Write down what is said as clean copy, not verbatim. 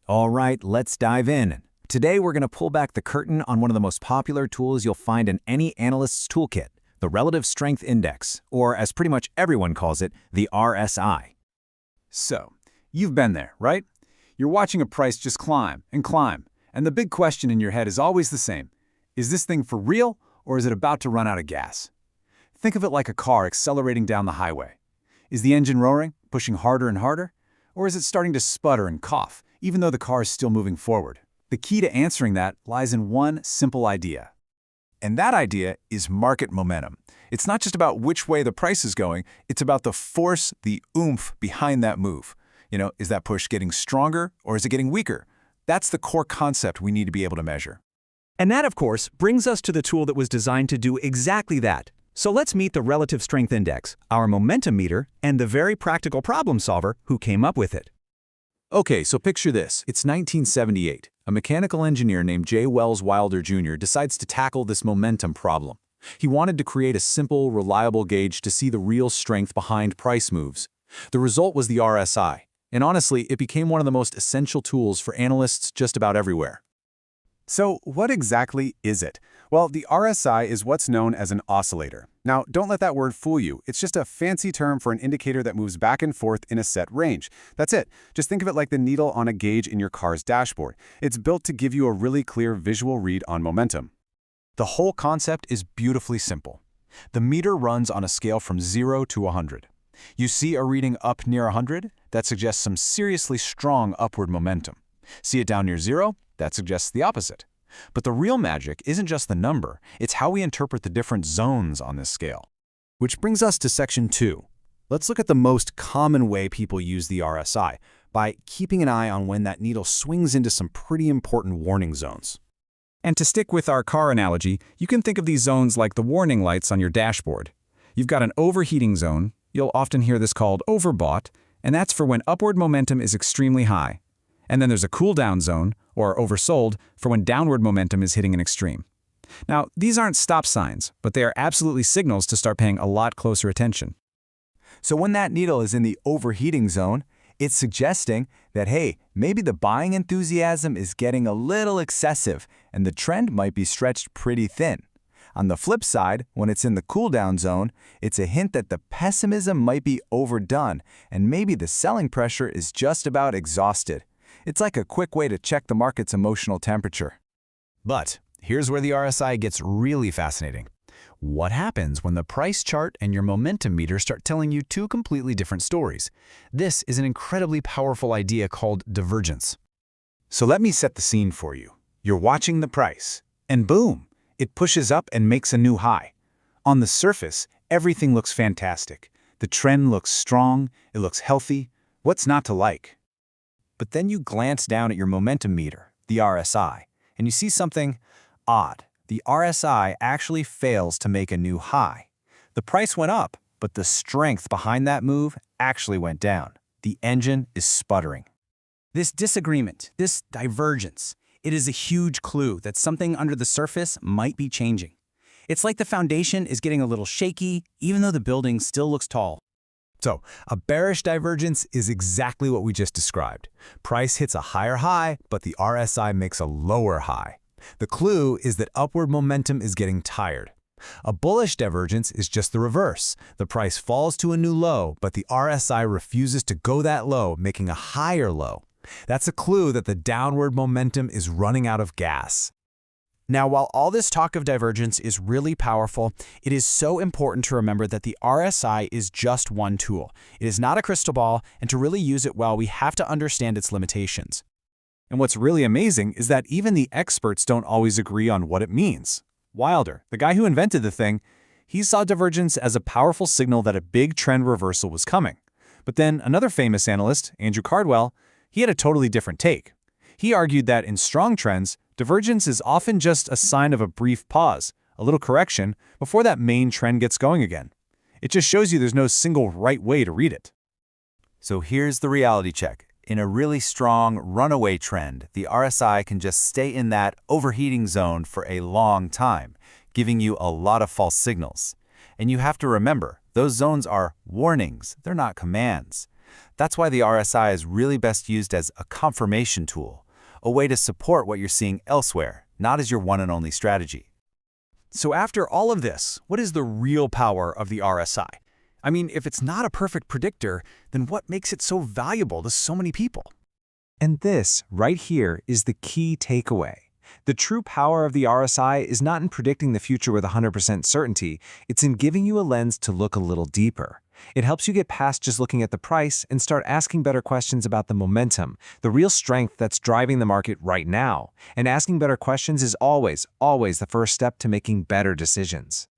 All right, let's dive in. Today we're going to pull back the curtain on one of the most popular tools you'll find in any analyst's toolkit, the Relative Strength Index, or as pretty much everyone calls it, the RSI. So, you've been there, right? You're watching a price just climb, and the big question in your head is always the same. Is this thing for real, or is it about to run out of gas? Think of it like a car accelerating down the highway. Is the engine roaring, pushing harder and harder? Or is it starting to sputter and cough, even though the car is still moving forward? The key to answering that lies in one simple idea. And that idea is market momentum. It's not just about which way the price is going, it's about the force, the oomph behind that move. Is that push getting stronger or is it getting weaker? That's the core concept we need to be able to measure. And that, of course, brings us to the tool that was designed to do exactly that. So let's meet the Relative Strength Index, our momentum meter, and the very practical problem solver who came up with it. Okay, so picture this. It's 1978. A mechanical engineer named J. Wells Wilder Jr. decides to tackle this momentum problem. He wanted to create a simple, reliable gauge to see the real strength behind price moves. The result was the RSI, and honestly, it became one of the most essential tools for analysts just about everywhere. So what exactly is it? Well, the RSI is what's known as an oscillator. Now, don't let that word fool you. It's just a fancy term for an indicator that moves back and forth in a set range. That's it. Just think of it like the needle on a gauge in your car's dashboard. It's built to give you a really clear visual read on momentum. The whole concept is beautifully simple. The meter runs on a scale from 0 to 100. You see a reading up near 100? That suggests some seriously strong upward momentum. See it down near 0? That suggests the opposite. But the real magic isn't just the number, it's how we interpret the different zones on this scale. Which brings us to section 2. Let's look at the most common way people use the RSI, by keeping an eye on when that needle swings into some pretty important warning zones. And to stick with our car analogy, you can think of these zones like the warning lights on your dashboard. You've got an overheating zone, you'll often hear this called overbought, and that's for when upward momentum is extremely high. And then there's a cool down zone, or oversold, for when downward momentum is hitting an extreme. Now, these aren't stop signs, but they are absolutely signals to start paying a lot closer attention. So when that needle is in the overheating zone, it's suggesting that, hey, maybe the buying enthusiasm is getting a little excessive and the trend might be stretched pretty thin. On the flip side, when it's in the cool down zone, it's a hint that the pessimism might be overdone and maybe the selling pressure is just about exhausted. It's like a quick way to check the market's emotional temperature. But here's where the RSI gets really fascinating. What happens when the price chart and your momentum meter start telling you two completely different stories? This is an incredibly powerful idea called divergence. So let me set the scene for you. You're watching the price, and boom, it pushes up and makes a new high. On the surface, everything looks fantastic. The trend looks strong, it looks healthy. What's not to like? But then you glance down at your momentum meter, the RSI, and you see something odd. The RSI actually fails to make a new high. The price went up, but the strength behind that move actually went down. The engine is sputtering. This disagreement, this divergence, it is a huge clue that something under the surface might be changing. It's like the foundation is getting a little shaky, even though the building still looks tall. So, a bearish divergence is exactly what we just described. Price hits a higher high, but the RSI makes a lower high. The clue is that upward momentum is getting tired. A bullish divergence is just the reverse. The price falls to a new low, but the RSI refuses to go that low, making a higher low. That's a clue that the downward momentum is running out of gas. Now, while all this talk of divergence is really powerful, it is so important to remember that the RSI is just one tool. It is not a crystal ball, and to really use it well, we have to understand its limitations. And what's really amazing is that even the experts don't always agree on what it means. Wilder, the guy who invented the thing, he saw divergence as a powerful signal that a big trend reversal was coming. But then another famous analyst, Andrew Cardwell, he had a totally different take. He argued that in strong trends, divergence is often just a sign of a brief pause, a little correction, before that main trend gets going again. It just shows you there's no single right way to read it. So here's the reality check. In a really strong runaway trend, the RSI can just stay in that overheating zone for a long time, giving you a lot of false signals. And you have to remember, those zones are warnings, they're not commands. That's why the RSI is really best used as a confirmation tool, a way to support what you're seeing elsewhere, not as your one and only strategy. So after all of this, what is the real power of the RSI? I mean, if it's not a perfect predictor, then what makes it so valuable to so many people? And this, right here, is the key takeaway. The true power of the RSI is not in predicting the future with 100% certainty, it's in giving you a lens to look a little deeper. It helps you get past just looking at the price and start asking better questions about the momentum, the real strength that's driving the market right now. And asking better questions is always the first step to making better decisions.